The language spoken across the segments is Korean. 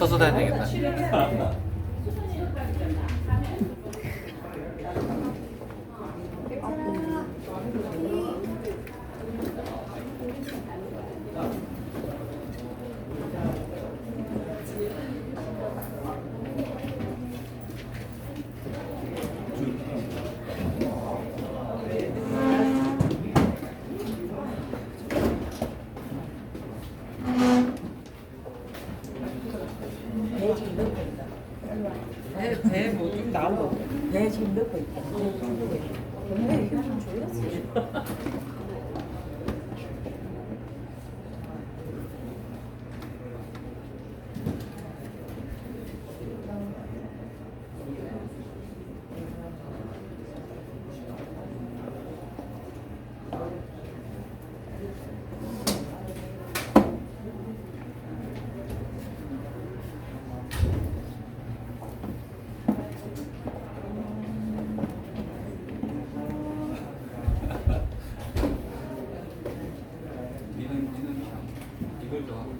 서서 다녀야 되겠다. 배 지금 넣고 있다. 배 뭐 좀 나오고. 배 지금 넣고 있다. 근데 이거 좀 졸랐어. 이걸 더 하고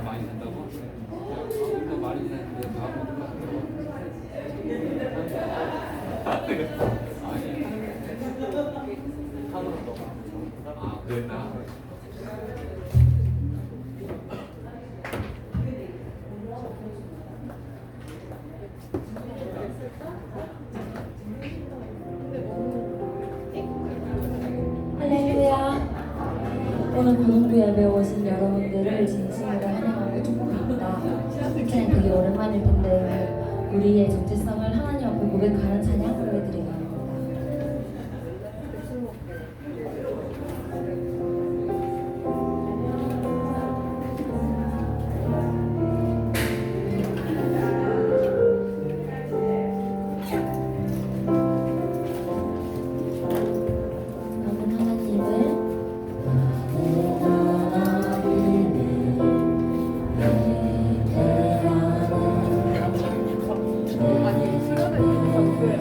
많이 산다고? 더 많이 사는데 다음부터 아 그랬나? 할렐루야. 오늘 고등부 예배 오신 여러분들을 진심으로 환영하고 축복합니다. 특히 되게 오랜만일 텐데 우리의 정체성을 하나님 앞에 고백하는 찬양 보여드리고 합니다. 아니, 시간을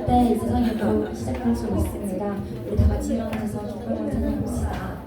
때 이 세상이 또 시작할 수 있습니다. 우리 다 같이 일어나서 기쁨을 찬양합시다.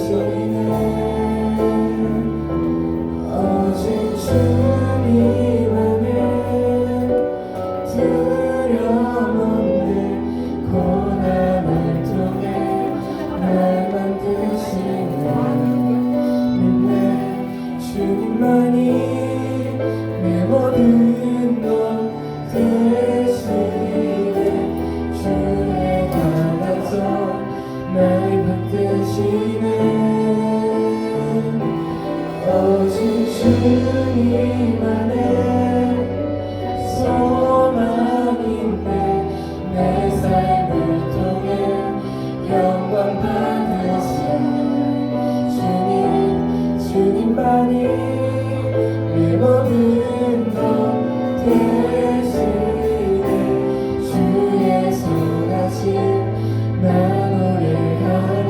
오직 주님만의 두려움 없는 고난을 통해 날 만드시네 믿네 주님만이 내 모든 것 되시네 주의 강한 손 날 붙드시네 오직 주님만의 소망인데 내 삶을 통해 영광 받으신 주님만이 내 모든 것 되시네 주의 선하심 나 노래하네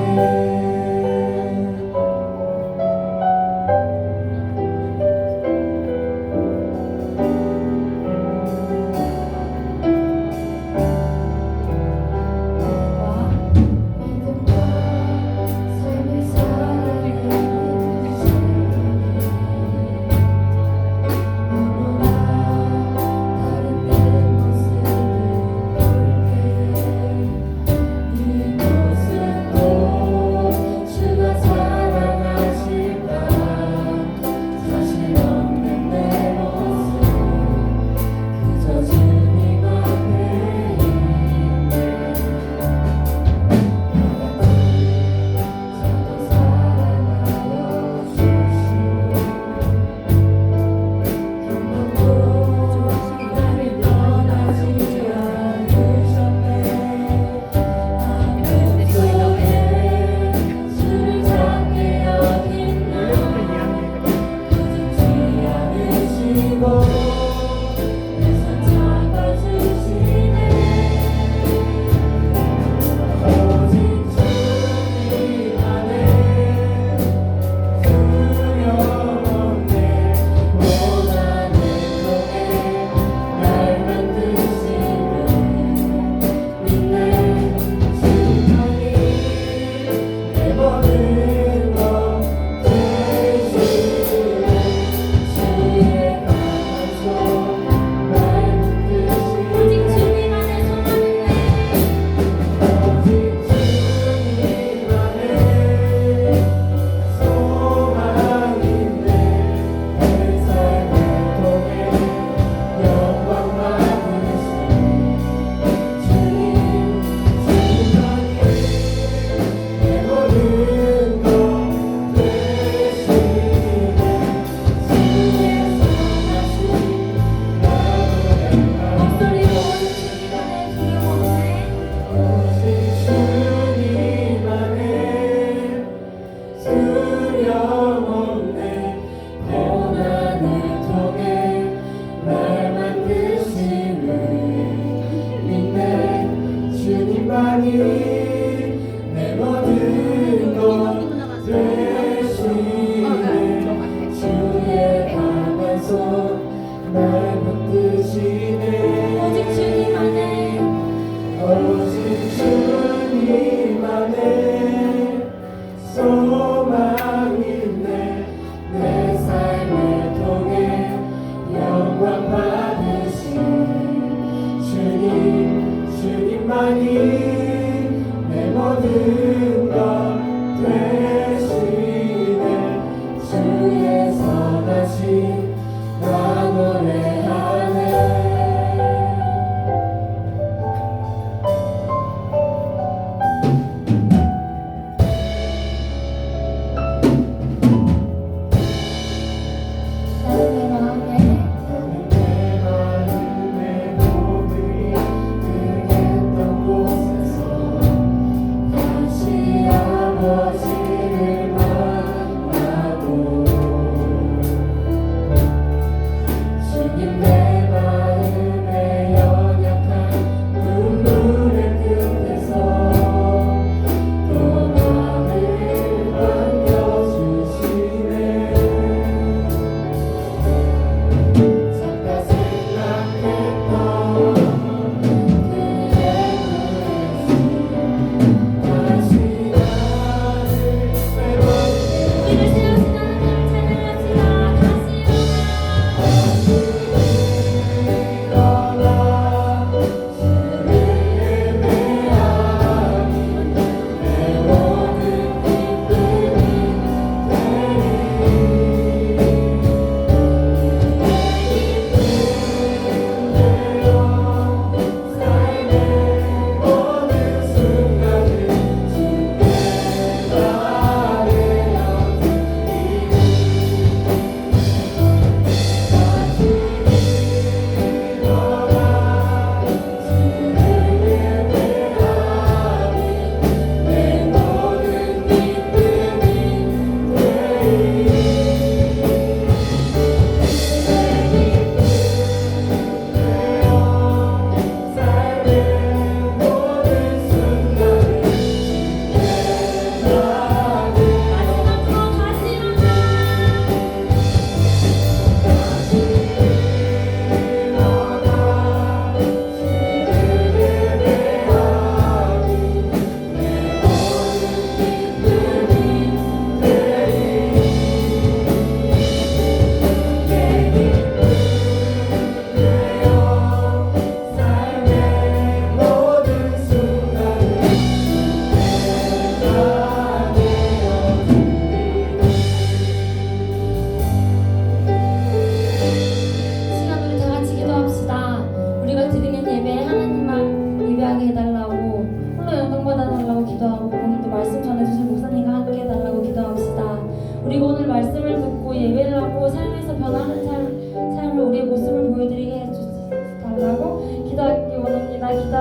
내 모든 것 되시네 주의 강한 손날 붙드시네 오직 주님만의 오직 주님만의 소망이네 내 삶을 통해 영광 받으신 주님만이 내 모든 것 되시네 주의 선하심 나 노래하네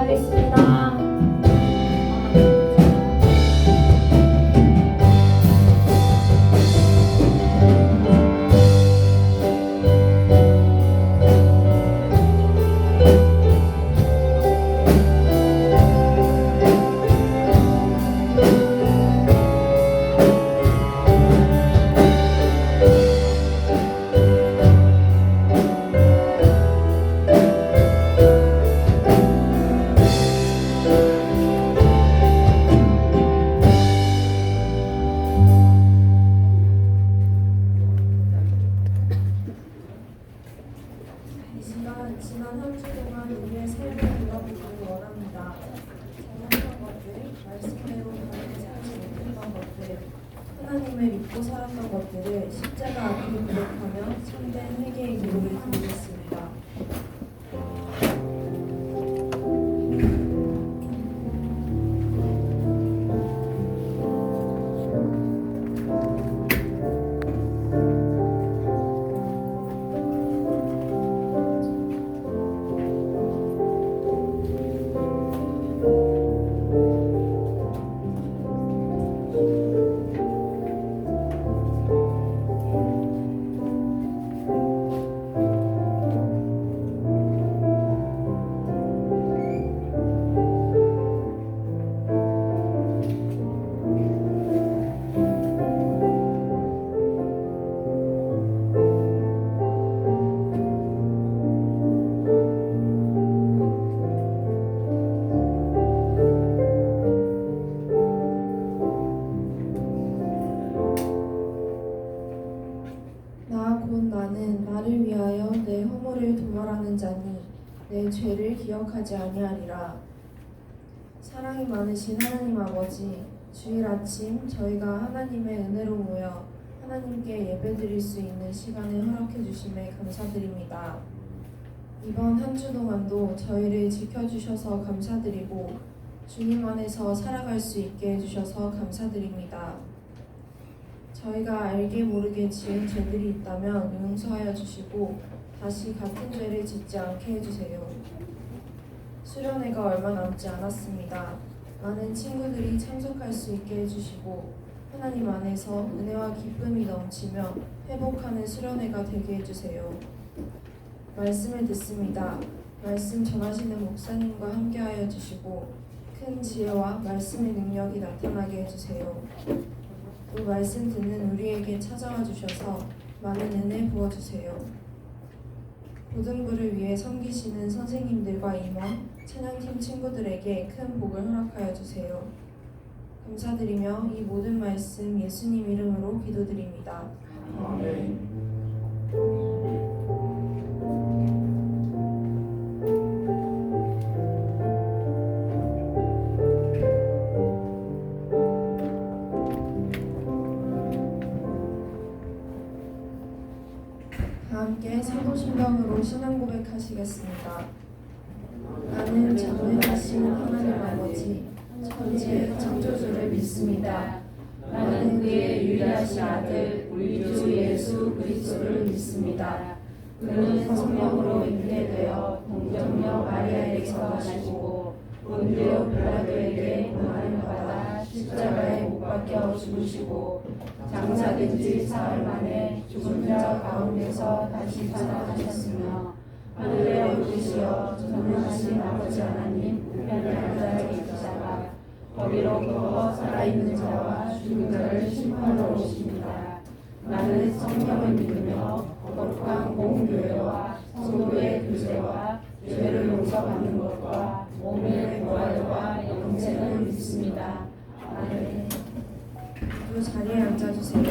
기도하겠습니다. 지난 한 주 동안 우리의 삶을 돌아보기를 원합니다. 잘했던 것들, 말씀대로 바르게 살지 못했던 것들, 하나님을 믿고 살았던 것들을 십자가 앞에 고백하며 참된 회개의 기도를 드리겠습니다. 나는 나를 위하여 내 허물을 도말하는 자니 내 죄를 기억하지 아니하리라. 사랑이 많으신 하나님 아버지, 주일 아침 저희가 하나님의 은혜로 모여 하나님께 예배드릴 수 있는 시간을 허락해 주심에 감사드립니다. 이번 한 주 동안도 저희를 지켜주셔서 감사드리고 주님 안에서 살아갈 수 있게 해주셔서 감사드립니다. 저희가 알게 모르게 지은 죄들이 있다면 용서하여 주시고 다시 같은 죄를 짓지 않게 해주세요. 수련회가 얼마 남지 않았습니다. 많은 친구들이 참석할 수 있게 해주시고 하나님 안에서 은혜와 기쁨이 넘치며 회복하는 수련회가 되게 해주세요. 말씀을 듣습니다. 말씀 전하시는 목사님과 함께하여 주시고 큰 지혜와 말씀의 능력이 나타나게 해주세요. 또 말씀 듣는 우리에게 찾아와 주셔서 많은 은혜 부어주세요. 고등부를 위해 섬기시는 선생님들과 임원, 찬양팀 친구들에게 큰 복을 허락하여 주세요. 감사드리며 이 모든 말씀 예수님 이름으로 기도드립니다. 아멘. 함께 사도신경으로 신앙 고백하시겠습니다. 나는 전능하신 하나님 아버지 천지의 창조주를 믿습니다. 나는 그의 유일하신 아들 우리 주 예수 그리스도를 믿습니다. 그는 성령으로 잉태되어 동정녀 마리아에게서 나시고 본디오 빌라도에게 고난을 받아 십자가에 못 박혀 죽으시고 장사된 지 사흘 만에 죽은 자 가운데서 다시 살아나셨으며 하늘에 오르시어 전능하신 아버지 하나님 우편에 앉아 계시다가 거기로부터 살아있는 자와 죽은 자를 심판하러 오십니다. 나는 성령을 믿으며 거룩한 공교회와 성도의 교제와 죄를 용서받는 것과 몸의 부활과 영생을 믿습니다. 아멘. 그 자리에 앉아주세요.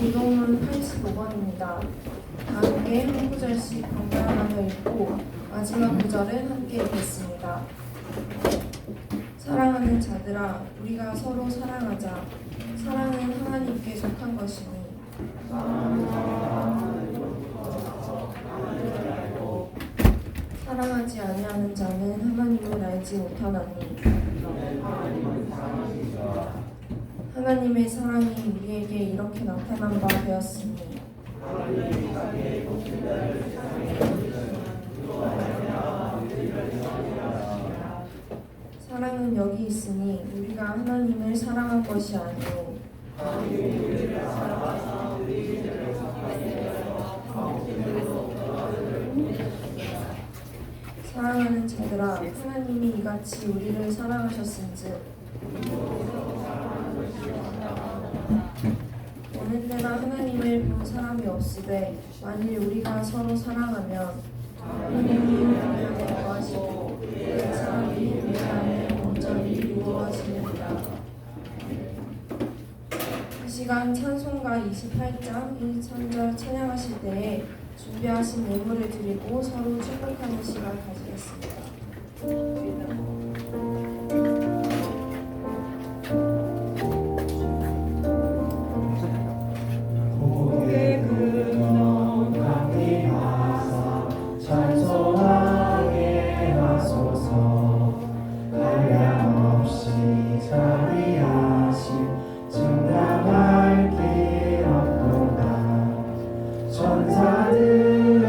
기도문 85번입니다. 함께 한 구절씩 번갈아가며 읽고 마지막 구절은 함께 읽겠습니다. 사랑하는 자들아, 우리가 서로 사랑하자. 사랑은 하나님께 속한 것이니 사랑하지 아니하는 자는 하나님을 알지 못하나니 하나님의 사랑이 우리에게 이렇게 나타난 바 되었으니 사랑은 여기 있으니 우리가 하나님을 사랑한 것이 아니오 사랑하는 자들아 하나님이 이같이 우리를 사랑하셨은즉 어느 때나 하나님을 본 사람이 없으되 만일 우리가 서로 사랑하면 하나님이 우리 안에 거하시고 그 사람이 우리 안에 온전히 이루어지느니라. 이 시간 찬송가 28장 1, 3절 찬양하실 때에 준비하신 예물을 드리고 서로 축복하는 시간 가지겠습니다. 고개 근원 강림하사 찬송하게 하소서 한량없이 자비하심 증당할 길 없도다 천사들의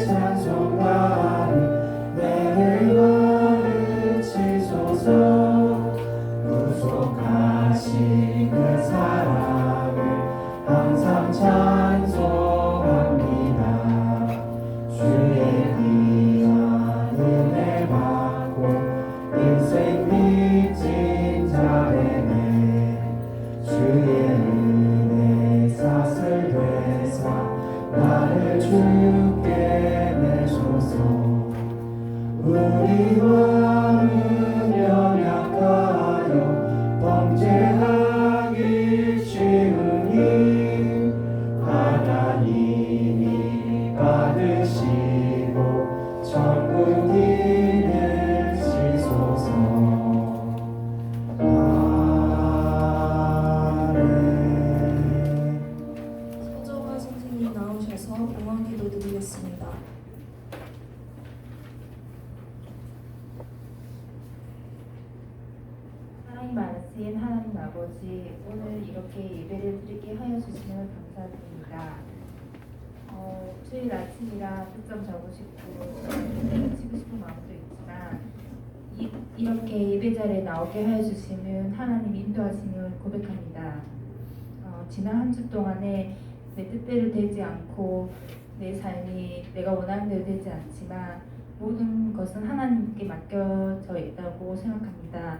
찬송가를 내게 가르치소서 구속하신 그 사랑을 항상 찬송합니다 주의 귀한 은혜 받고 인생 빚진 자에게 주의 은혜 사슬 되사 나를 주께 내소서 우리 왕은 연약하여 범죄하기 쉬우니 하나님이 받으시고 천국 이르시소서 아멘. 서정화 선생님 나오셔서 응원기도 드리겠습니다. 하나님 말씀 하나님 아버지 오늘 이렇게 예배를 드리게 하여 주시면 감사드립니다. 주일 아침이라 득점 적고 싶고 치고 싶은 마음도 있지만 이렇게 예배 자리에 나오게 하여 주시면 하나님 인도하심을 고백합니다. 지난 한 주 동안에 내 뜻대로 되지 않고 내 삶이 내가 원하는 대로 되지 않지만 모든 것은 하나님께 맡겨져 있다고 생각합니다.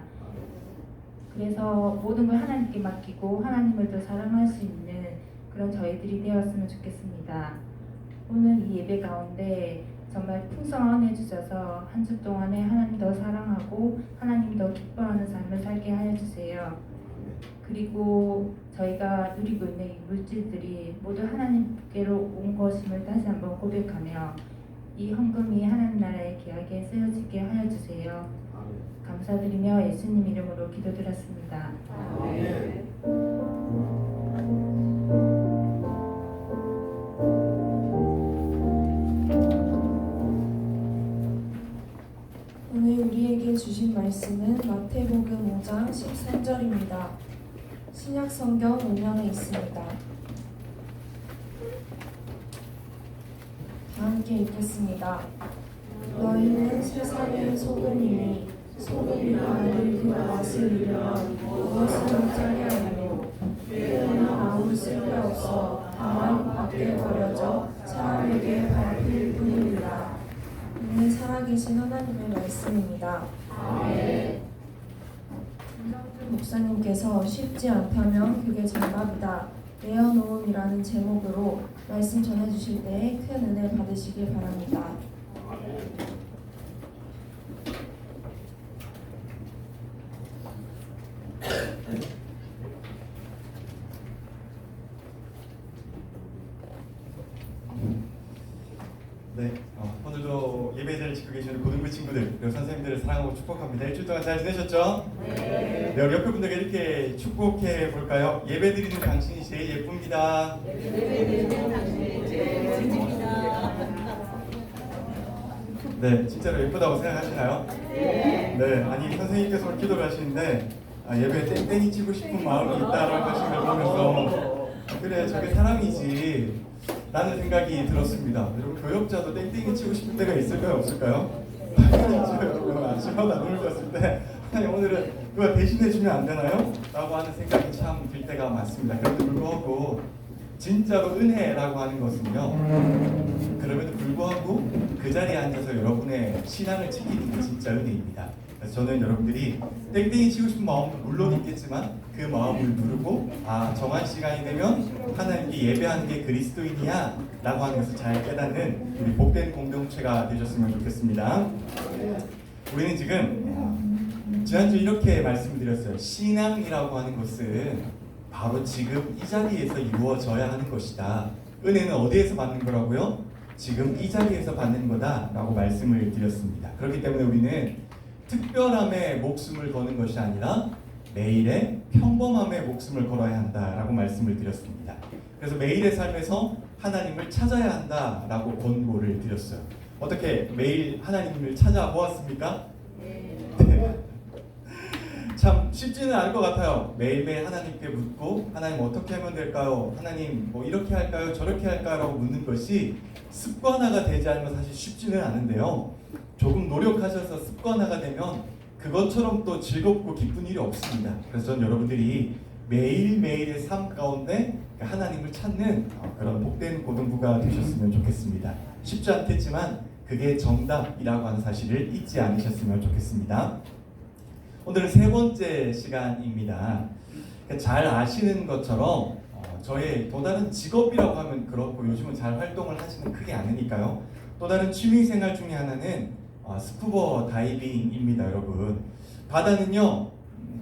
그래서 모든 걸 하나님께 맡기고 하나님을 더 사랑할 수 있는 그런 저희들이 되었으면 좋겠습니다. 오늘 이 예배 가운데 정말 풍성한 은혜 주셔서 한 주 동안에 하나님 더 사랑하고 하나님 더 기뻐하는 삶을 살게 하여 주세요. 그리고 저희가 누리고 있는 이 물질들이 모두 하나님께로 온 것임을 다시 한번 고백하며 이 헌금이 하나님 나라의 기하게 쓰여지게 하여 주세요. 감사드리며 예수님 이름으로 기도드렸습니다. 오늘 우리에게 주신 말씀은 마태복음 5장 13절입니다. 신약 성경 5면에 있습니다. 다 함께 읽겠습니다. 너희는 세상의 소금이니 소금이 만일 그 맛을 잃으면 무엇을 못하게 하리요 그러나 아무 쓸데없어 다만 밖에 버려져 사람에게 밟힐 뿐이니라. 이는 살아계신 하나님의 말씀입니다. 김정준 목사님께서 쉽지 않다면 그게 장갑이다 내어놓음이라는 제목으로 말씀 전해주실 때에 큰 은혜 받으시길 바랍니다. 네, 오늘도 예배자를 지키고 계시는 고등부 친구들 그리고 선생님들을 사랑하고 축복합니다. 일주일 동안 잘 지내셨죠? 네. 네, 우리 옆에 분들께 이렇게 축복해 볼까요? 예배 드리는 당신이 제일 예쁩니다. 네, 진짜로 예쁘다고 생각하시나요? 네, 아니 선생님께서 오늘 기도를 하시는데 예배에 땡땡이 치고 싶은 마음이 있다라고 하신 걸 보면서 그래 저게 사랑이지 라는 생각이 들었습니다. 여러분 교역자도 땡땡이 치고 싶을 때가 있을까요? 없을까요? 당연하죠. 여러분 아침마다 눈을 떴을 때 하나님 오늘은 그거 대신해 주면 안 되나요? 라고 하는 생각이 참 들 때가 많습니다. 그런데 불구하고 진짜로 은혜라고 하는 것은요, 그럼에도 불구하고 그 자리에 앉아서 여러분의 신앙을 지키는 게 진짜 은혜입니다. 그래서 저는 여러분들이 땡땡이 치고 싶은 마음도 물론 있겠지만 그 마음을 누르고 정한 시간이 되면 하나님께 예배하는 게 그리스도인이야 라고 하는 것을 잘 깨닫는 우리 복된 공동체가 되셨으면 좋겠습니다. 우리는 지금 지난주 이렇게 말씀드렸어요. 신앙이라고 하는 것은 바로 지금 이 자리에서 이루어져야 하는 것이다. 은혜는 어디에서 받는 거라고요? 지금 이 자리에서 받는 거다 라고 말씀을 드렸습니다. 그렇기 때문에 우리는 특별함에 목숨을 거는 것이 아니라 매일의 평범함에 목숨을 걸어야 한다라고 말씀을 드렸습니다. 그래서 매일의 삶에서 하나님을 찾아야 한다라고 권고를 드렸어요. 어떻게 매일 하나님을 찾아보았습니까? 네. 참 쉽지는 않을 것 같아요. 매일매일 하나님께 묻고 하나님 어떻게 하면 될까요? 하나님 뭐 이렇게 할까요? 저렇게 할까요? 라고 묻는 것이 습관화가 되지 않으면 사실 쉽지는 않은데요. 조금 노력하셔서 습관화가 되면 그것처럼 또 즐겁고 기쁜 일이 없습니다. 그래서 저는 여러분들이 매일매일의 삶 가운데 하나님을 찾는 그런 복된 고등부가 되셨으면 좋겠습니다. 쉽지 않겠지만 그게 정답이라고 하는 사실을 잊지 않으셨으면 좋겠습니다. 오늘은 세 번째 시간입니다. 잘 아시는 것처럼 저의 또 다른 직업이라고 하면 그렇고 요즘은 잘 활동을 하지는 크게 않으니까요. 또 다른 취미생활 중에 하나는 스쿠버 다이빙입니다. 여러분 바다는요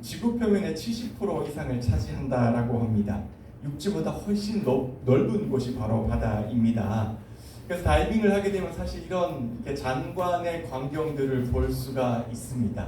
지구 표면의 70% 이상을 차지한다라고 합니다. 육지보다 훨씬 넓은 곳이 바로 바다입니다. 그래서 다이빙을 하게 되면 사실 이런 잔관의 광경들을 볼 수가 있습니다.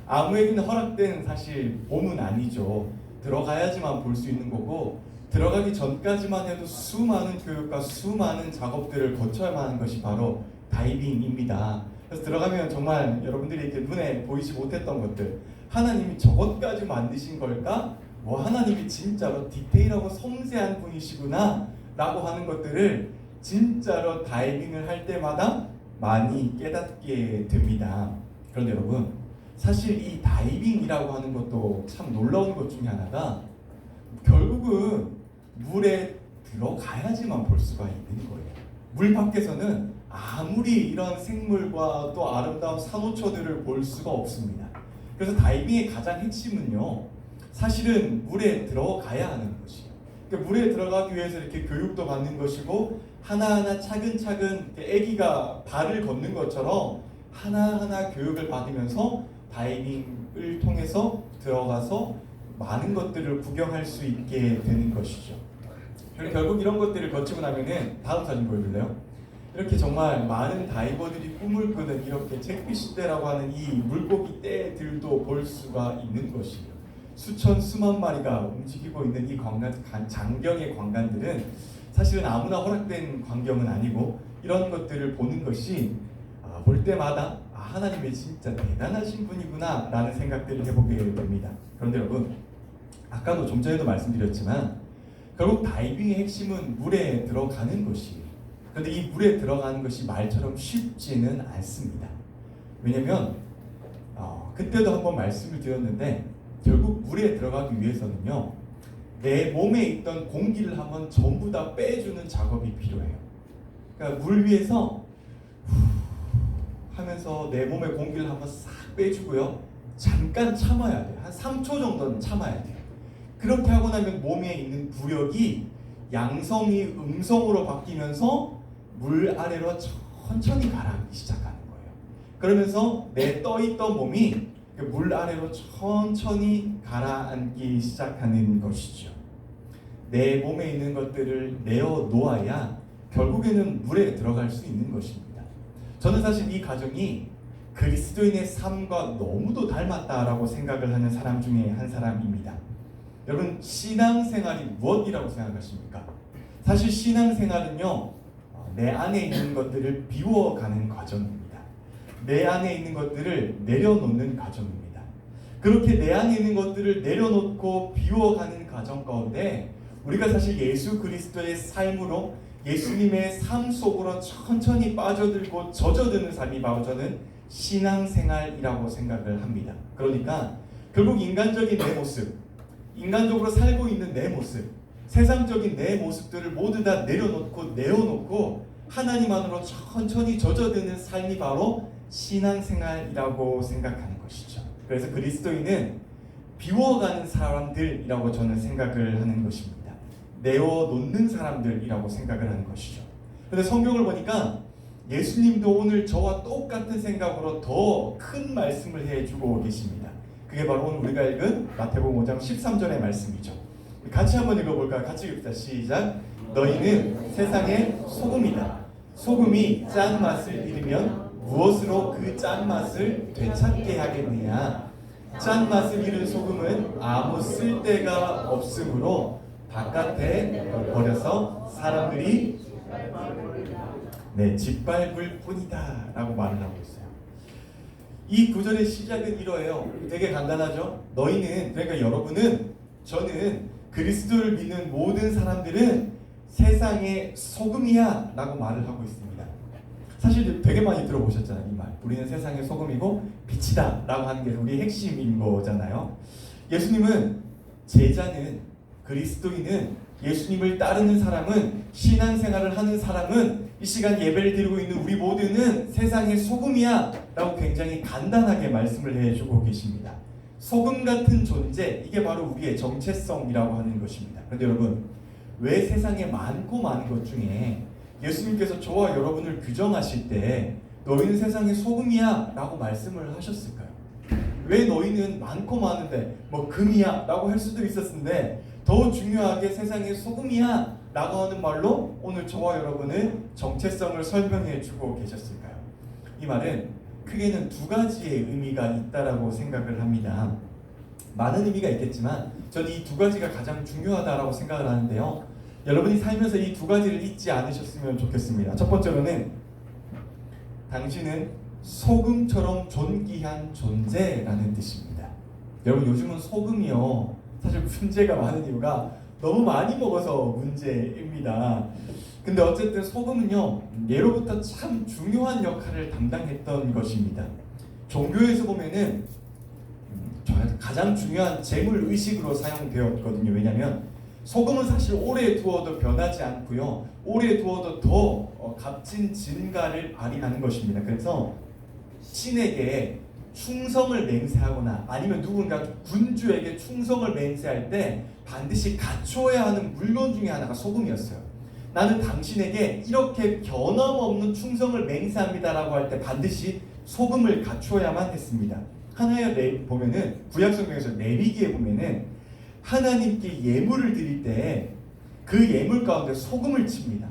아무에게나 허락된 사실 몸은 아니죠. 들어가야지만 볼 수 있는 거고 들어가기 전까지만 해도 수많은 교육과 수많은 작업들을 거쳐야만 하는 것이 바로 다이빙입니다. 그래서 들어가면 정말 여러분들이 이렇게 눈에 보이지 못했던 것들, 하나님이 저것까지 만드신 걸까? 하나님이 진짜로 디테일하고 섬세한 분이시구나 라고 하는 것들을 진짜로 다이빙을 할 때마다 많이 깨닫게 됩니다. 그런데 여러분 사실 이 다이빙이라고 하는 것도 참 놀라운 것 중에 하나가 결국은 물에 들어가야지만 볼 수가 있는 거예요. 물 밖에서는 아무리 이런 생물과 또 아름다운 산호초들을 볼 수가 없습니다. 그래서 다이빙의 가장 핵심은요 사실은 물에 들어가야 하는 것이에요. 그러니까 물에 들어가기 위해서 이렇게 교육도 받는 것이고 하나하나 차근차근 아기가 발을 걷는 것처럼 하나하나 교육을 받으면서 다이빙을 통해서 들어가서 많은 것들을 구경할 수 있게 되는 것이죠. 그리고 결국 이런 것들을 거치고 나면은 다음 사진 보여줄래요? 이렇게 정말 많은 다이버들이 꿈을 꾸는 이렇게 잭피시 떼라고 하는 이 물고기 떼들도 볼 수가 있는 것이에요. 수만 마리가 움직이고 있는 이 장경의 광관들은 사실은 아무나 허락된 광경은 아니고 이런 것들을 보는 것이 볼 때마다 하나님이 진짜 대단하신 분이구나 라는 생각들을 해보게 됩니다. 그런데 여러분 아까도 좀 전에도 말씀드렸지만 결국 다이빙의 핵심은 물에 들어가는 것이에요. 그런데 이 물에 들어가는 것이 말처럼 쉽지는 않습니다. 왜냐면 그때도 한번 말씀을 드렸는데 결국 물에 들어가기 위해서는요 내 몸에 있던 공기를 한번 전부 다 빼주는 작업이 필요해요. 그러니까 물 위에서 하면서 내 몸의 공기를 한번 싹 빼주고요 잠깐 참아야 돼요. 한 3초 정도는 참아야 돼요. 그렇게 하고 나면 몸에 있는 부력이 양성이 음성으로 바뀌면서 물 아래로 천천히 가라앉기 시작하는 거예요. 그러면서 내 떠있던 몸이 물 아래로 천천히 가라앉기 시작하는 것이죠. 내 몸에 있는 것들을 내어 놓아야 결국에는 물에 들어갈 수 있는 것입니다. 저는 사실 이 가정이 그리스도인의 삶과 너무도 닮았다라고 생각을 하는 사람 중에 한 사람입니다. 여러분 신앙생활이 무엇이라고 생각하십니까? 사실 신앙생활은요 내 안에 있는 것들을 비워가는 과정입니다. 내 안에 있는 것들을 내려놓는 과정입니다. 그렇게 내 안에 있는 것들을 내려놓고 비워가는 과정 가운데 우리가 사실 예수 그리스도의 삶으로 예수님의 삶 속으로 천천히 빠져들고 젖어드는 삶이 바로 저는 신앙생활이라고 생각을 합니다. 그러니까 결국 인간적인 내 모습, 인간적으로 살고 있는 내 모습, 세상적인 내 모습들을 모두 다 내어놓고 하나님 안으로 천천히 젖어드는 삶이 바로 신앙생활이라고 생각하는 것이죠. 그래서 그리스도인은 비워가는 사람들이라고 저는 생각을 하는 것입니다. 내어놓는 사람들이라고 생각을 하는 것이죠. 그런데 성경을 보니까 예수님도 오늘 저와 똑같은 생각으로 더 큰 말씀을 해주고 계십니다. 그게 바로 오늘 우리가 읽은 마태복음 5장 13절의 말씀이죠. 같이 한번 읽어볼까요? 같이 읽읍시다. 시작. 너희는 세상의 소금이다. 소금이 짠 맛을 잃으면 무엇으로 그 짠 맛을 되찾게 하겠느냐? 짠 맛을 잃은 소금은 아무 쓸데가 없으므로 바깥에 버려서 사람들이 짓밟을 뿐이다 라고 말을 하고 있어요. 이 구절의 시작은 이러해요. 되게 간단하죠. 너희는, 그러니까 여러분은, 저는, 그리스도를 믿는 모든 사람들은 세상의 소금이야 라고 말을 하고 있습니다. 사실 되게 많이 들어보셨잖아요. 이 말. 우리는 세상의 소금이고 빛이다 라고 하는 게 우리 핵심인 거잖아요. 예수님은, 제자는, 그리스도인은, 예수님을 따르는 사람은, 신앙생활을 하는 사람은, 이 시간 예배를 드리고 있는 우리 모두는 세상의 소금이야 라고 굉장히 간단하게 말씀을 해주고 계십니다. 소금 같은 존재, 이게 바로 우리의 정체성이라고 하는 것입니다. 그런데 여러분, 왜 세상에 많고 많은 것 중에 예수님께서 저와 여러분을 규정하실 때 너희는 세상의 소금이야 라고 말씀을 하셨을까요? 왜 너희는 많고 많은데 뭐 금이야 라고 할 수도 있었는데 더 중요하게 세상의 소금이야 라고 하는 말로 오늘 저와 여러분의 정체성을 설명해 주고 계셨을까요? 이 말은 크게는 두 가지의 의미가 있다라고 생각을 합니다. 많은 의미가 있겠지만 저는 이 두 가지가 가장 중요하다라고 생각을 하는데요. 여러분이 살면서 이 두 가지를 잊지 않으셨으면 좋겠습니다. 첫 번째로는 당신은 소금처럼 존귀한 존재라는 뜻입니다. 여러분, 요즘은 소금이요, 사실 문제가 많은 이유가 너무 많이 먹어서 문제입니다. 근데 어쨌든 소금은요, 예로부터 참 중요한 역할을 담당했던 것입니다. 종교에서 보면은 가장 중요한 재물 의식으로 사용되었거든요. 왜냐하면 소금은 사실 오래 두어도 변하지 않고요, 오래 두어도 더 값진 진가를 발휘하는 것입니다. 그래서 신에게 충성을 맹세하거나 아니면 누군가 군주에게 충성을 맹세할 때 반드시 갖추어야 하는 물건 중에 하나가 소금이었어요. 나는 당신에게 이렇게 변함없는 충성을 맹세합니다라고 할 때 반드시 소금을 갖추어야만 했습니다. 하나의 보면은 구약성경에서 레위기에 보면은 하나님께 예물을 드릴 때 그 예물 가운데 소금을 칩니다.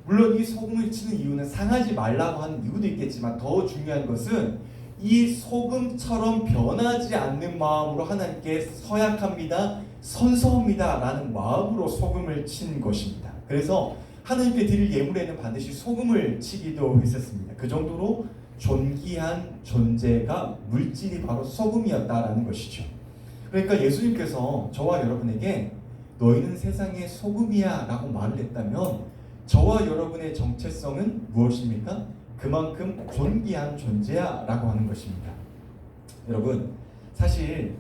물론 이 소금을 치는 이유는 상하지 말라고 하는 이유도 있겠지만 더 중요한 것은 이 소금처럼 변하지 않는 마음으로 하나님께 서약합니다, 선서합니다 라는 마음으로 소금을 친 것입니다. 그래서 하나님께 드릴 예물에는 반드시 소금을 치기도 했었습니다. 그 정도로 존귀한 존재가, 물질이 바로 소금이었다라는 것이죠. 그러니까 예수님께서 저와 여러분에게 너희는 세상의 소금이야 라고 말을 했다면 저와 여러분의 정체성은 무엇입니까? 그만큼 존귀한 존재야 라고 하는 것입니다. 여러분, 사실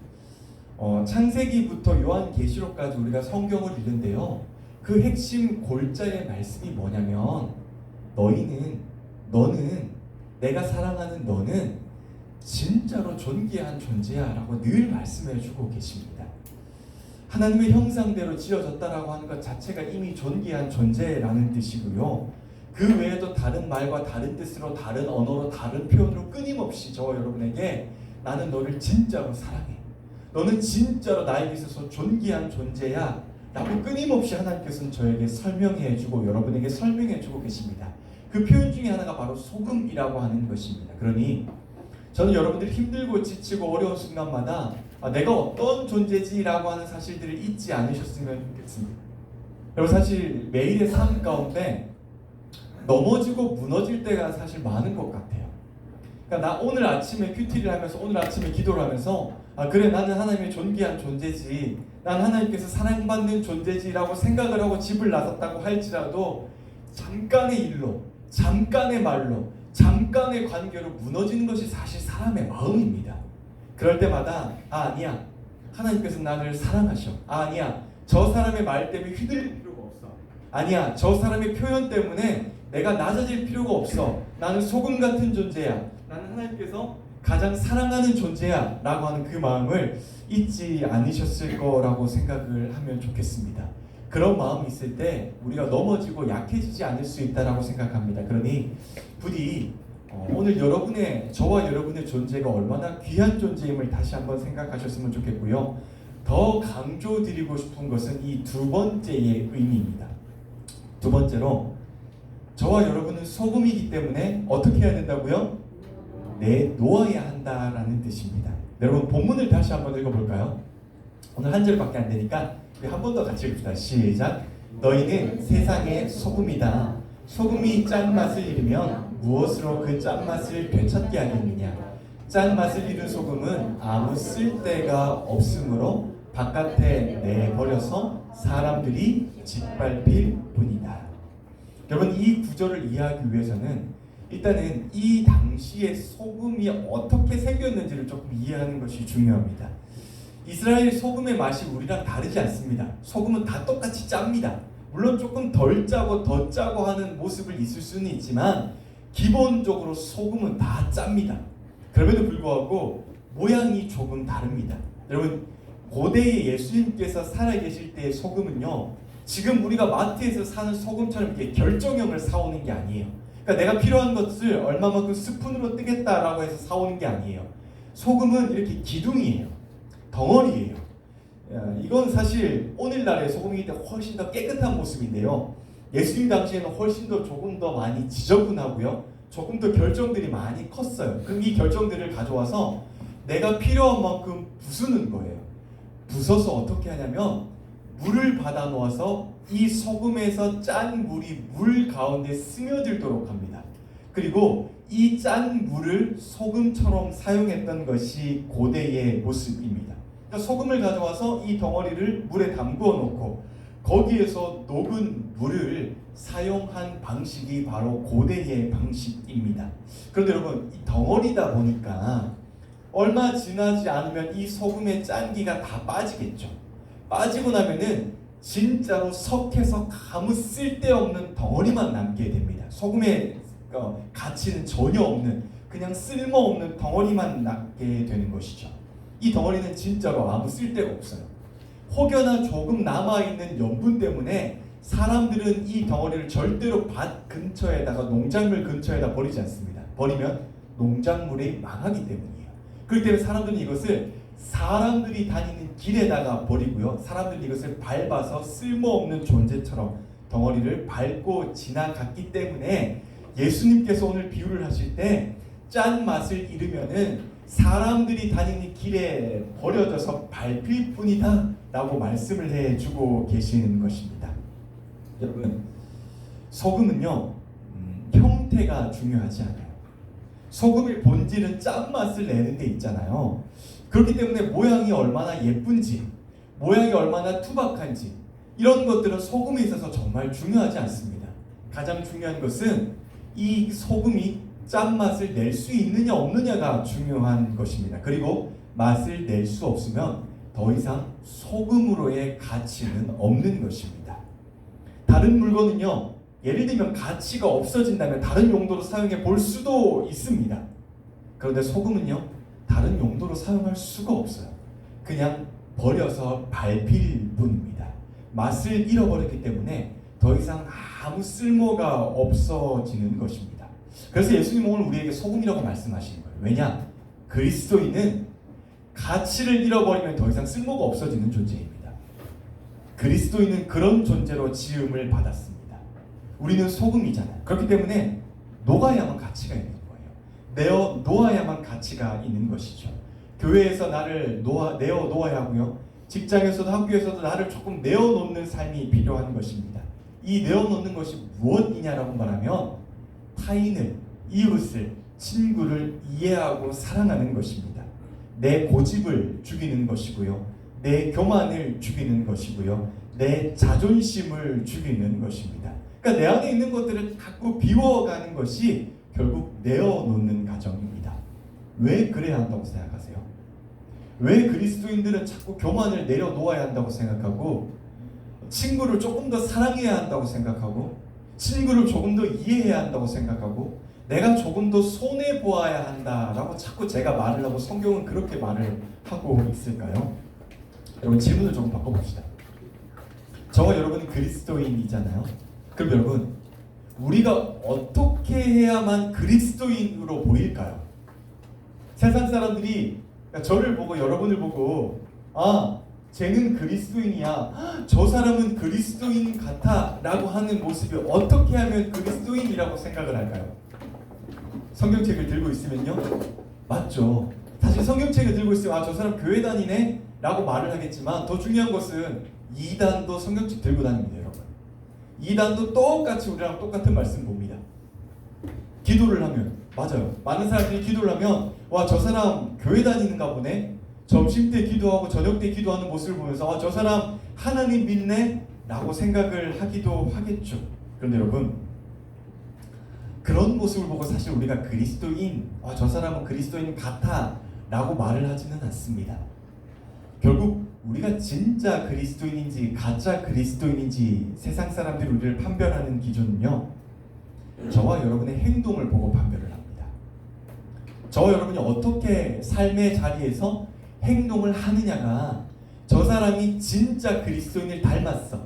창세기부터 요한계시록까지 우리가 성경을 읽는데요, 그 핵심 골자의 말씀이 뭐냐면 너는, 내가 사랑하는 너는 진짜로 존귀한 존재야 라고 늘 말씀해 주고 계십니다. 하나님의 형상대로 지어졌다라고 하는 것 자체가 이미 존귀한 존재라는 뜻이고요, 그 외에도 다른 말과 다른 뜻으로, 다른 언어로, 다른 표현으로 끊임없이 저와 여러분에게 나는 너를 진짜로 사랑해, 너는 진짜로 나에게 있어서 존귀한 존재야 라고 끊임없이 하나님께서는 저에게 설명해 주고 여러분에게 설명해 주고 계십니다. 그 표현 중에 하나가 바로 소금이라고 하는 것입니다. 그러니 저는 여러분들이 힘들고 지치고 어려운 순간마다 내가 어떤 존재지라고 하는 사실들을 잊지 않으셨으면 좋겠습니다. 여러분, 사실 매일의 삶 가운데 넘어지고 무너질 때가 사실 많은 것 같아요. 그러니까 나 오늘 아침에 큐티를 하면서, 오늘 아침에 기도를 하면서 그래, 나는 하나님의 존귀한 존재지, 난 하나님께서 사랑받는 존재지라고 생각을 하고 집을 나섰다고 할지라도 잠깐의 일로, 잠깐의 말로, 잠깐의 관계로 무너지는 것이 사실 사람의 마음입니다. 그럴 때마다 아니야, 하나님께서 나를 사랑하셔. 아니야, 저 사람의 말 때문에 휘둘릴 필요가 없어. 아니야, 저 사람의 표현 때문에 내가 낮아질 필요가 없어. 나는 소금 같은 존재야. 나는 하나님께서 가장 사랑하는 존재야 라고 하는 그 마음을 잊지 않으셨을 거라고 생각을 하면 좋겠습니다. 그런 마음이 있을 때 우리가 넘어지고 약해지지 않을 수 있다라고 생각합니다. 그러니 부디 오늘 저와 여러분의 존재가 얼마나 귀한 존재임을 다시 한번 생각하셨으면 좋겠고요. 더 강조드리고 싶은 것은 이 두 번째의 의미입니다. 두 번째로, 저와 여러분은 소금이기 때문에 어떻게 해야 된다고요? 놓아야 한다라는 뜻입니다. 여러분, 본문을 다시 한번 읽어볼까요? 오늘 한 절밖에 안 되니까 한 번 더 같이 읽읍시다. 시작. 너희는 세상의 소금이다. 소금이 짠맛을 잃으면 무엇으로 그 짠맛을 되찾게 하겠느냐? 짠맛을 잃은 소금은 아무 쓸데가 없으므로 바깥에 내버려서 사람들이 짓밟힐 뿐이다. 여러분, 이 구절을 이해하기 위해서는 일단은 이 당시에 소금이 어떻게 생겼는지를 조금 이해하는 것이 중요합니다. 이스라엘 소금의 맛이 우리랑 다르지 않습니다. 소금은 다 똑같이 짭니다. 물론 조금 덜 짜고 더 짜고 하는 모습을 있을 수는 있지만 기본적으로 소금은 다 짭니다. 그럼에도 불구하고 모양이 조금 다릅니다. 여러분, 고대의 예수님께서 살아계실 때의 소금은요, 지금 우리가 마트에서 사는 소금처럼 이렇게 결정형을 사오는 게 아니에요. 그러니까 내가 필요한 것을 얼마만큼 스푼으로 뜨겠다라고 해서 사오는 게 아니에요. 소금은 이렇게 기둥이에요. 덩어리예요. 이건 사실 오늘날의 소금이기 때문에 훨씬 더 깨끗한 모습인데요. 예수님 당시에는 훨씬 더 조금 더 많이 지저분하고요. 조금 더 결정들이 많이 컸어요. 그럼 이 결정들을 가져와서 내가 필요한 만큼 부수는 거예요. 부숴서 어떻게 하냐면 물을 받아 놓아서 이 소금에서 짠 물이 물 가운데 스며들도록 합니다. 그리고 이 짠 물을 소금처럼 사용했던 것이 고대의 모습입니다. 그러니까 소금을 가져와서 이 덩어리를 물에 담궈 놓고 거기에서 녹은 물을 사용한 방식이 바로 고대의 방식입니다. 그런데 여러분, 이 덩어리다 보니까 얼마 지나지 않으면 이 소금의 짠기가 다 빠지겠죠. 빠지고 나면은 진짜로 석해서 아무 쓸데없는 덩어리만 남게 됩니다. 소금의 가치는 전혀 없는, 그냥 쓸모없는 덩어리만 남게 되는 것이죠. 이 덩어리는 진짜로 아무 쓸데가 없어요. 혹여나 조금 남아있는 염분 때문에 사람들은 이 덩어리를 절대로 밭 근처에다가, 농작물 근처에다 버리지 않습니다. 버리면 농작물이 망하기 때문이에요. 그렇기 때문에 사람들은 이것을 사람들이 다니는 길에다가 버리고요. 사람들이 이것을 밟아서 쓸모없는 존재처럼 덩어리를 밟고 지나갔기 때문에 예수님께서 오늘 비유를 하실 때 짠 맛을 잃으면은 사람들이 다니는 길에 버려져서 밟힐 뿐이다 라고 말씀을 해주고 계시는 것입니다. 여러분, 소금은요, 형태가 중요하지 않아요. 소금의 본질은 짠맛을 내는 데 있잖아요. 그렇기 때문에 모양이 얼마나 예쁜지, 모양이 얼마나 투박한지, 이런 것들은 소금에 있어서 정말 중요하지 않습니다. 가장 중요한 것은 이 소금이 짠맛을 낼 수 있느냐 없느냐가 중요한 것입니다. 그리고 맛을 낼 수 없으면 더 이상 소금으로의 가치는 없는 것입니다. 다른 물건은요, 예를 들면 가치가 없어진다면 다른 용도로 사용해 볼 수도 있습니다. 그런데 소금은요, 다른 용도로 사용할 수가 없어요. 그냥 버려서 밟힐 뿐입니다. 맛을 잃어버렸기 때문에 더 이상 아무 쓸모가 없어지는 것입니다. 그래서 예수님은 오늘 우리에게 소금이라고 말씀하시는 거예요. 왜냐? 그리스도인은 가치를 잃어버리면 더 이상 쓸모가 없어지는 존재입니다. 그리스도인은 그런 존재로 지음을 받았습니다. 우리는 소금이잖아요. 그렇기 때문에 녹아야만 가치가 있는 거예요. 놓아야만 가치가 있는 것이죠. 교회에서 나를 내어 놓아야 하고요. 직장에서도 학교에서도 나를 조금 내어놓는 삶이 필요한 것입니다. 이 내어놓는 것이 무엇이냐라고 말하면 타인을, 이웃을, 친구를 이해하고 사랑하는 것입니다. 내 고집을 죽이는 것이고요. 내 교만을 죽이는 것이고요. 내 자존심을 죽이는 것입니다. 그러니까 내 안에 있는 것들을 자꾸 비워가는 것이 결국 내어놓는 과정입니다. 왜 그래야 한다고 생각하세요? 왜 그리스도인들은 자꾸 교만을 내려놓아야 한다고 생각하고 친구를 조금 더 사랑해야 한다고 생각하고 친구를 조금 더 이해해야 한다고 생각하고 내가 조금 더 손해보아야 한다라고 자꾸 제가 말을 하고 성경은 그렇게 말을 하고 있을까요? 여러분 질문을 조금 바꿔봅시다. 저와 여러분은 그리스도인이잖아요. 그럼 여러분 우리가 어떻게 해야만 그리스도인으로 보일까요? 세상 사람들이 저를 보고 여러분을 보고 아 쟤는 그리스도인이야, 저 사람은 그리스도인 같아 라고 하는 모습이 어떻게 하면 그리스도인이라고 생각을 할까요? 성경책을 들고 있으면요? 맞죠. 사실 성경책을 들고 있으면 아 저 사람 교회 다니네 라고 말을 하겠지만 더 중요한 것은 이단도 성경책 들고 다닙니다. 여러분 이단도 똑같이 우리랑 똑같은 말씀 봅니다. 기도를 하면 맞아요. 많은 사람들이 기도를 하면 와 저 사람 교회 다니는가 보네, 점심때 기도하고 저녁때 기도하는 모습을 보면서 아 저 사람 하나님 믿네 라고 생각을 하기도 하겠죠. 그런데 여러분 그런 모습을 보고 사실 우리가 그리스도인, 아 저 사람은 그리스도인 같아 라고 말을 하지는 않습니다. 결국 우리가 진짜 그리스도인인지 가짜 그리스도인인지 세상 사람들이 우리를 판별하는 기준은요, 저와 여러분의 행동을 보고 판별을 합니다. 저와 여러분이 어떻게 삶의 자리에서 행동을 하느냐가 저 사람이 진짜 그리스도인을 닮았어,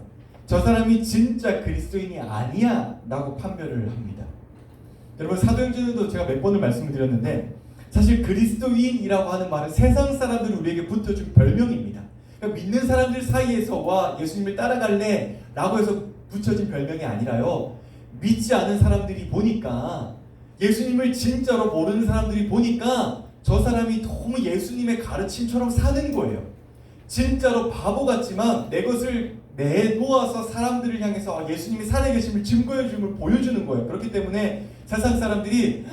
저 사람이 진짜 그리스도인이 아니야 라고 판별을 합니다. 여러분 사도행전에도 제가 몇 번을 말씀을 드렸는데 사실 그리스도인이라고 하는 말은 세상 사람들이 우리에게 붙여준 별명입니다. 그러니까 믿는 사람들 사이에서 와 예수님을 따라갈래 라고 해서 붙여진 별명이 아니라요, 믿지 않은 사람들이 보니까, 예수님을 진짜로 모르는 사람들이 보니까 저 사람이 너무 예수님의 가르침처럼 사는 거예요. 진짜로 바보 같지만 내 것을 내놓아서 사람들을 향해서 예수님이 살아계심을 증거해 줌을 보여주는 거예요. 그렇기 때문에 세상 사람들이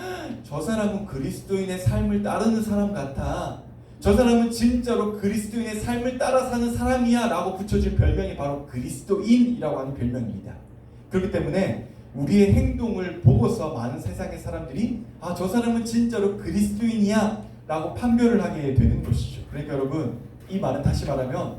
저 사람은 그리스도인의 삶을 따르는 사람 같아, 저 사람은 진짜로 그리스도인의 삶을 따라 사는 사람이야 라고 붙여진 별명이 바로 그리스도인이라고 하는 별명입니다. 그렇기 때문에 우리의 행동을 보고서 많은 세상의 사람들이 아 저 사람은 진짜로 그리스도인이야 라고 판별을 하게 되는 것이죠. 그러니까 여러분 이 말은 다시 말하면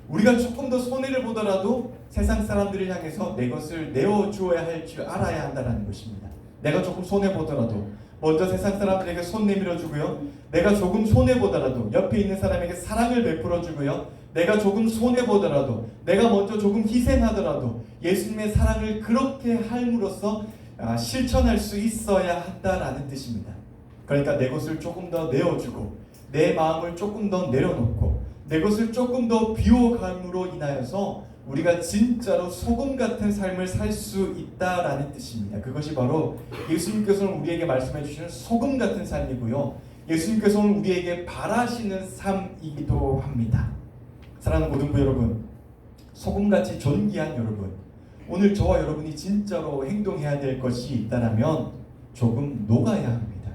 우리가 조금 더 손해를 보더라도 세상 사람들을 향해서 내 것을 내어주어야 할 줄 알아야 한다는 것입니다. 내가 조금 손해보더라도 먼저 세상 사람들에게 손 내밀어주고요, 내가 조금 손해보더라도 옆에 있는 사람에게 사랑을 베풀어주고요, 내가 조금 손해보더라도 내가 먼저 조금 희생하더라도 예수님의 사랑을 그렇게 함으로써 실천할 수 있어야 한다라는 뜻입니다. 그러니까 내 것을 조금 더 내어주고 내 마음을 조금 더 내려놓고 내 것을 조금 더 비워감으로 인하여서 우리가 진짜로 소금 같은 삶을 살 수 있다라는 뜻입니다. 그것이 바로 예수님께서는 우리에게 말씀해 주시는 소금 같은 삶이고요, 예수님께서는 우리에게 바라시는 삶이기도 합니다. 사랑하는 고등부 여러분, 소금같이 존귀한 여러분, 오늘 저와 여러분이 진짜로 행동해야 될 것이 있다면 조금 녹아야 합니다.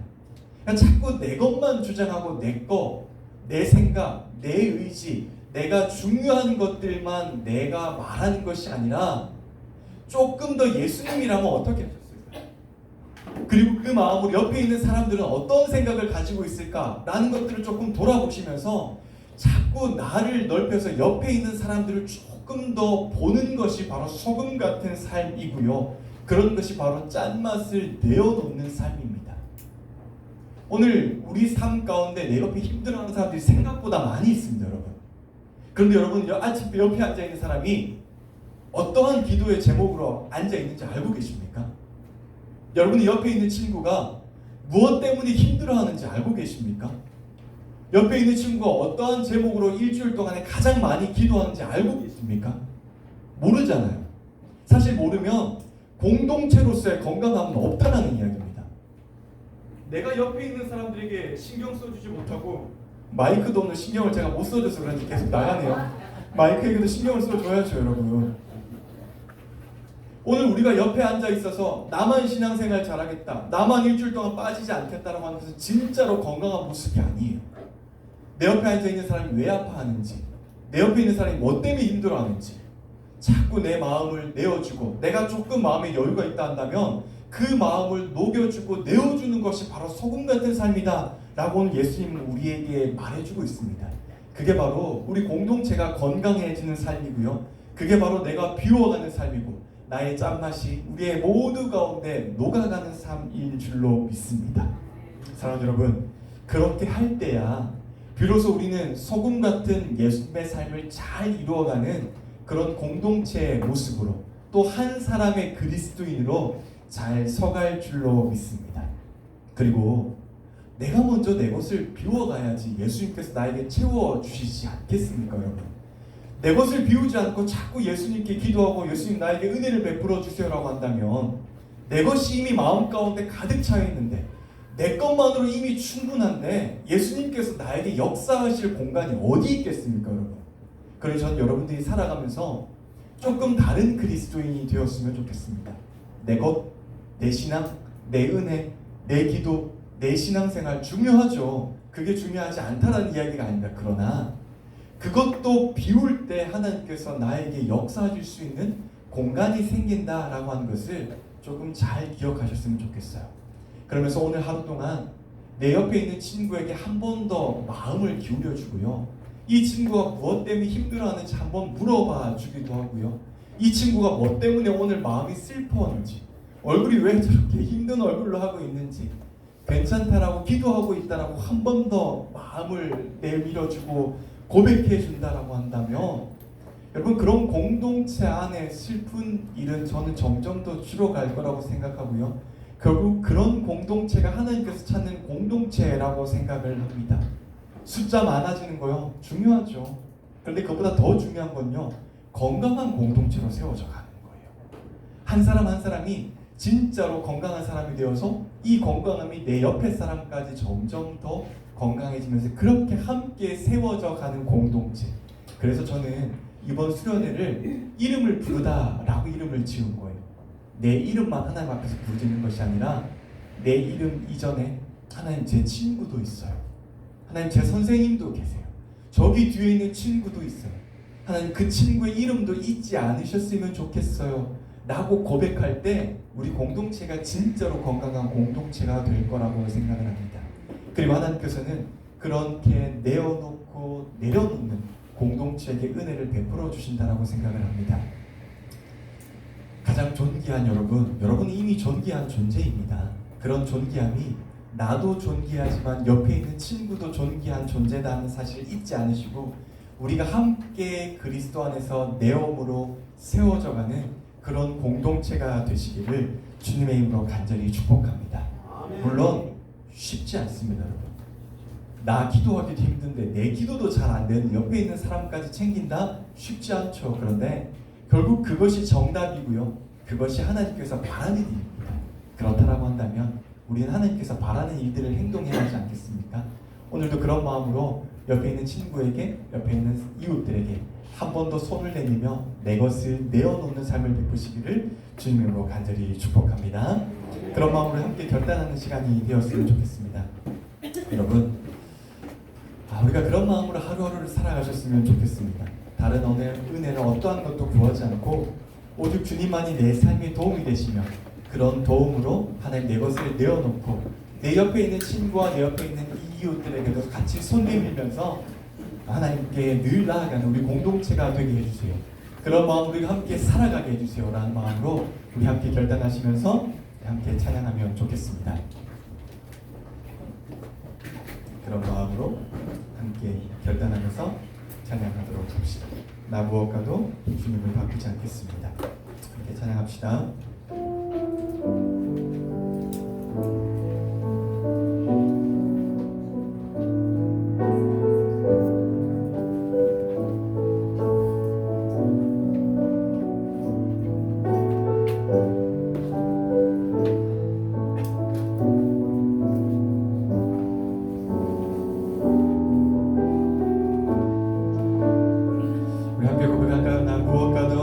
그러니까 자꾸 내 것만 주장하고 내 거, 내 생각, 내 의지, 내가 중요한 것들만 내가 말하는 것이 아니라 조금 더 예수님이라면 어떻게 하셨을까요? 그리고 그 마음으로 옆에 있는 사람들은 어떤 생각을 가지고 있을까라는 것들을 조금 돌아보시면서 자꾸 나를 넓혀서 옆에 있는 사람들을 조금 더 보는 것이 바로 소금 같은 삶이고요, 그런 것이 바로 짠맛을 내어놓는 삶입니다. 오늘 우리 삶 가운데 내 옆에 힘들어하는 사람들이 생각보다 많이 있습니다. 여러분, 그런데 여러분 아침 옆에 앉아있는 사람이 어떠한 기도의 제목으로 앉아있는지 알고 계십니까? 여러분이 옆에 있는 친구가 무엇 때문에 힘들어하는지 알고 계십니까? 옆에 있는 친구가 어떠한 제목으로 일주일 동안에 가장 많이 기도하는지 알고 계십니까? 모르잖아요. 사실 모르면 공동체로서의 건강함은 없다라는 이야기입니다. 내가 옆에 있는 사람들에게 신경 써주지 못하고, 마이크도 오늘 신경을 제가 못 써줘서 그런지 계속 나가네요. 마이크에게도 신경을 써줘야죠. 여러분, 오늘 우리가 옆에 앉아 있어서 나만 신앙생활 잘하겠다, 나만 일주일 동안 빠지지 않겠다라고 하는 것은 진짜로 건강한 모습이 아니에요. 내 옆에 앉아 있는 사람이 왜 아파하는지, 내 옆에 있는 사람이 뭐 때문에 힘들어하는지, 자꾸 내 마음을 내어주고 내가 조금 마음에 여유가 있다 한다면 그 마음을 녹여주고 내어주는 것이 바로 소금 같은 삶이다 라고 오늘 예수님은 우리에게 말해주고 있습니다. 그게 바로 우리 공동체가 건강해지는 삶이고요. 그게 바로 내가 비워가는 삶이고 나의 짠맛이 우리의 모두 가운데 녹아가는 삶인 줄로 믿습니다. 사랑하는 여러분, 그렇게 할 때야 비로소 우리는 소금 같은 예수님의 삶을 잘 이루어가는 그런 공동체의 모습으로 또 한 사람의 그리스도인으로 잘 서갈 줄로 믿습니다. 그리고 내가 먼저 내 것을 비워가야지 예수님께서 나에게 채워주시지 않겠습니까, 여러분? 내 것을 비우지 않고 자꾸 예수님께 기도하고 예수님 나에게 은혜를 베풀어 주세요라고 한다면 내 것이 이미 마음 가운데 가득 차 있는데 내 것만으로 이미 충분한데 예수님께서 나에게 역사하실 공간이 어디 있겠습니까, 여러분? 그래서 전 여러분들이 살아가면서 조금 다른 그리스도인이 되었으면 좋겠습니다. 내 것, 내 신앙, 내 은혜, 내 기도, 내 신앙생활 중요하죠. 그게 중요하지 않다라는 이야기가 아닙니다. 그러나 그것도 비울 때 하나님께서 나에게 역사하실 수 있는 공간이 생긴다라고 하는 것을 조금 잘 기억하셨으면 좋겠어요. 그러면서 오늘 하루 동안 내 옆에 있는 친구에게 한 번 더 마음을 기울여 주고요. 이 친구가 무엇 때문에 힘들어하는지 한번 물어봐 주기도 하고요. 이 친구가 뭐 때문에 오늘 마음이 슬퍼하는지, 얼굴이 왜 저렇게 힘든 얼굴로 하고 있는지, 괜찮다라고 기도하고 있다라고 한 번 더 마음을 내밀어주고 고백해 준다라고 한다면 여러분, 그런 공동체 안에 슬픈 일은 저는 점점 더 줄어갈 거라고 생각하고요. 결국 그런 공동체가 하나님께서 찾는 공동체라고 생각을 합니다. 숫자 많아지는 거요, 중요하죠. 그런데 그보다 더 중요한 건요, 건강한 공동체로 세워져 가는 거예요. 한 사람 한 사람이 진짜로 건강한 사람이 되어서 이 건강함이 내 옆에 사람까지 점점 더 건강해지면서 그렇게 함께 세워져 가는 공동체. 그래서 저는 이번 수련회를 이름을 부르다라고 이름을 지은 거예요. 내 이름만 하나님 앞에서 부르짖는 것이 아니라 내 이름 이전에 하나님 제 친구도 있어요. 하나님 제 선생님도 계세요. 저기 뒤에 있는 친구도 있어요. 하나님 그 친구의 이름도 잊지 않으셨으면 좋겠어요 라고 고백할 때 우리 공동체가 진짜로 건강한 공동체가 될 거라고 생각을 합니다. 그리고 하나님께서는 그렇게 내어놓고 내려놓는 공동체에게 은혜를 베풀어 주신다라고 생각을 합니다. 가장 존귀한 여러분은 이미 존귀한 존재입니다. 그런 존귀함이 나도 존귀하지만 옆에 있는 친구도 존귀한 존재다 하는 사실을 잊지 않으시고 우리가 함께 그리스도 안에서 내음으로 세워져가는 그런 공동체가 되시기를 주님의 이름으로 간절히 축복합니다. 물론 쉽지 않습니다, 여러분. 나 기도하기도 힘든데 내 기도도 잘 안 되는 옆에 있는 사람까지 챙긴다? 쉽지 않죠. 그런데 결국 그것이 정답이고요. 그것이 하나님께서 바라는 일입니다. 그렇다라고 한다면 우리는 하나님께서 바라는 일들을 행동해야 하지 않겠습니까? 오늘도 그런 마음으로 옆에 있는 친구에게, 옆에 있는 이웃들에게 한 번 더 손을 내밀며 내 것을 내어놓는 삶을 베푸시기를 주님으로 간절히 축복합니다. 그런 마음으로 함께 결단하는 시간이 되었으면 좋겠습니다. 여러분, 우리가 그런 마음으로 하루하루를 살아가셨으면 좋겠습니다. 다른 은혜를 어떠한 것도 구하지 않고 오직 주님만이 내 삶에 도움이 되시며 그런 도움으로 하나님 내 것을 내어놓고 내 옆에 있는 친구와 내 옆에 있는 이웃들에게도 같이 손 내밀면서 하나님께 늘 나아가는 우리 공동체가 되게 해주세요. 그런 마음으로 함께 살아가게 해주세요 라는 마음으로 우리 함께 결단하시면서 함께 찬양하면 좋겠습니다. 그런 마음으로 함께 결단하면서 찬양하도록 합시다. 나 무엇과도 주님을 바꾸지 않겠습니다. 함께 찬양합시다. 우리 함께 고백할까요? 나 무엇과도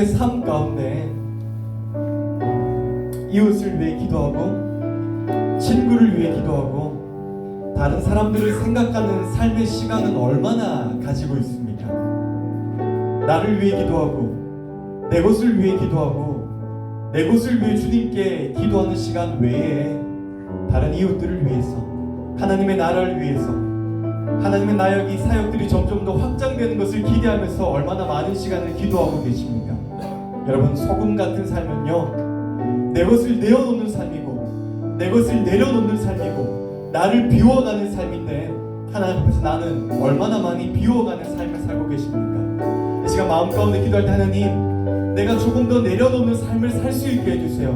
여러분의 삶 가운데 이웃을 위해 기도하고 친구를 위해 기도하고 다른 사람들을 생각하는 삶의 시간은 얼마나 가지고 있습니까? 나를 위해 기도하고 내 것을 위해 기도하고 내 것을 위해 주님께 기도하는 시간 외에 다른 이웃들을 위해서 하나님의 나라를 위해서 하나님의 나역이 사역들이 점점 더 확장되는 것을 기대하면서 얼마나 많은 시간을 기도하고 계십니까? 여러분, 소금 같은 삶은요, 내 것을 내어놓는 삶이고 내 것을 내려놓는 삶이고 나를 비워가는 삶인데 하나님 앞에서 나는 얼마나 많이 비워가는 삶을 살고 계십니까? 이 시간 마음 가운데 기도할 때 하나님, 내가 조금 더 내려놓는 삶을 살 수 있게 해주세요.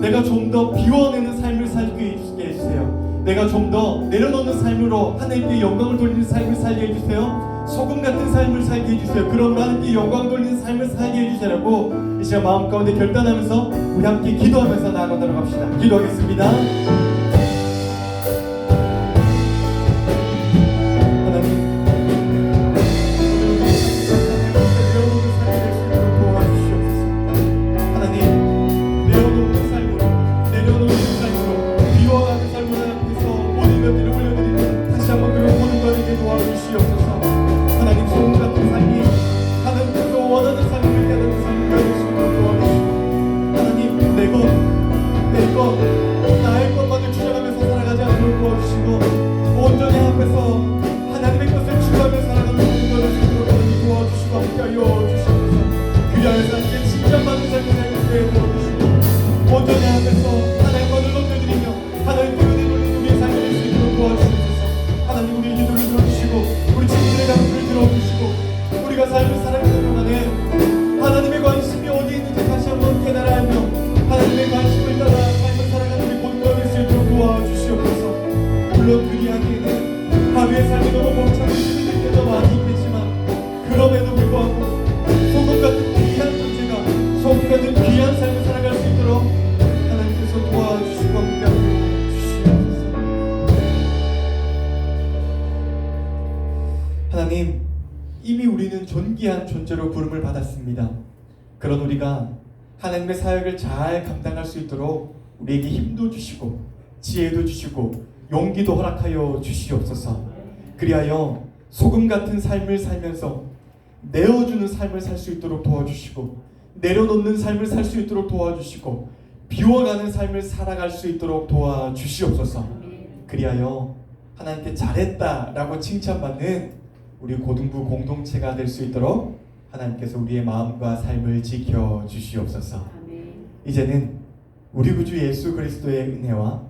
내가 좀 더 비워내는 삶을 살게 해주세요. 내가 좀 더 내려놓는 삶으로 하나님께 영광을 돌리는 삶을 살게 해주세요. 소금 같은 삶을 살게 해주세요. 그러므로 하나님께 영광 돌리는 삶을 살게 해주시라고 이 시간 마음 가운데 결단하면서 우리 함께 기도하면서 나아가도록 합시다. 기도하겠습니다. 나의 것만을 주장하면서 살아가지 않도록 도와주시고 온전히 앞에서 하나님의 것을 추구하며 살아가는 모든 것을 주도록 도와주시고 함께하여 주시옵소서. 그리하여서 함께 칭찬받는 삶을 살게 도와주시고 온전히 앞에서 하나님 것을 높여드리며 하나님께 은혜 돌리는 우리의 삶을 낼 수 있도록 도와주시옵소서. 하나님, 우리의 기도를 들어주시고 우리 친구들의 감사를 들어주시고 우리가 삶을 살아가는 동안에 하나님의 관심이 어디에 있는지 다시 한번 깨달아 알며 하나님의 관심을 따라 삶을 살아가는 우리 모두가 될 수 있도록 도와주시옵소서. 물론 그리하기에는 하루의 삶이 너무 벅차고 힘들 때도 많이 있겠지만 그럼에도 불구하고 소금 같은 귀한 존재가 소금 같은 귀한 삶을 살아갈 수 있도록 하나님께서 도와주시고 함께하여 주시옵소서. 하나님, 이미 우리는 존귀한 존재로 부름을 받았습니다. 그런 우리가 하나님의 사역을 잘 감당할 수 있도록 우리에게 힘도 주시고 지혜도 주시고 용기도 허락하여 주시옵소서. 그리하여 소금 같은 삶을 살면서 내어주는 삶을 살 수 있도록 도와주시고 내려놓는 삶을 살 수 있도록 도와주시고 비워가는 삶을 살아갈 수 있도록 도와주시옵소서. 그리하여 하나님께 잘했다라고 칭찬받는 우리 고등부 공동체가 될 수 있도록 하나님께서 우리의 마음과 삶을 지켜주시옵소서. 이제는 우리 구주 예수 그리스도의 은혜와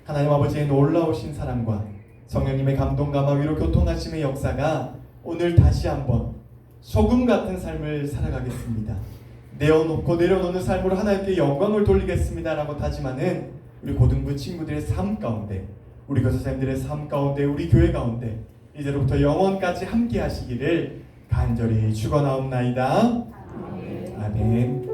하나님 아버지의 놀라우신 사랑과 성령님의 감동감화 위로 교통하심의 역사가 오늘 다시 한번 소금 같은 삶을 살아가겠습니다. 내어놓고 내려놓는 삶으로 하나님께 영광을 돌리겠습니다 라고 다짐하는 우리 고등부 친구들의 삶 가운데, 우리 교사님들의 삶 가운데, 우리 교회 가운데 이제로부터 영원까지 함께 하시기를 간절히 축원하옵나이다. 아멘.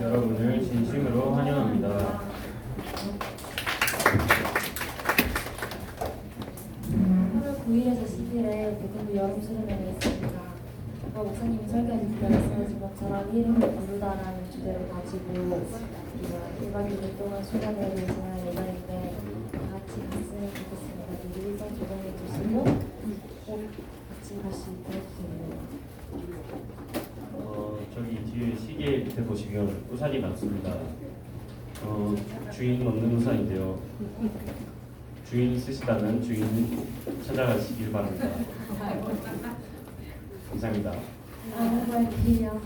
여러분을 진심으로 환영합니다. 8월 9일에서 10일에 고등부 여름 수련회를 했습니다. 아까 목사님이 설교할 때 말씀하신 것처럼 이름을 부르다라는 주제를 가지고 우리가 1박 2일 동안 수련회를 진행할 예정인데 다 같이 갔으면 좋겠습니다. 미리 일정 조정해 주시고 꼭 같이 갈 수 있도록 해주세요. 저기 뒤에 시계 밑에 보시면 우산이 많습니다. 주인 없는 우산인데요. 주인 있으시다면 주인 찾아가시길 바랍니다. 이상입니다. 정말 길이요.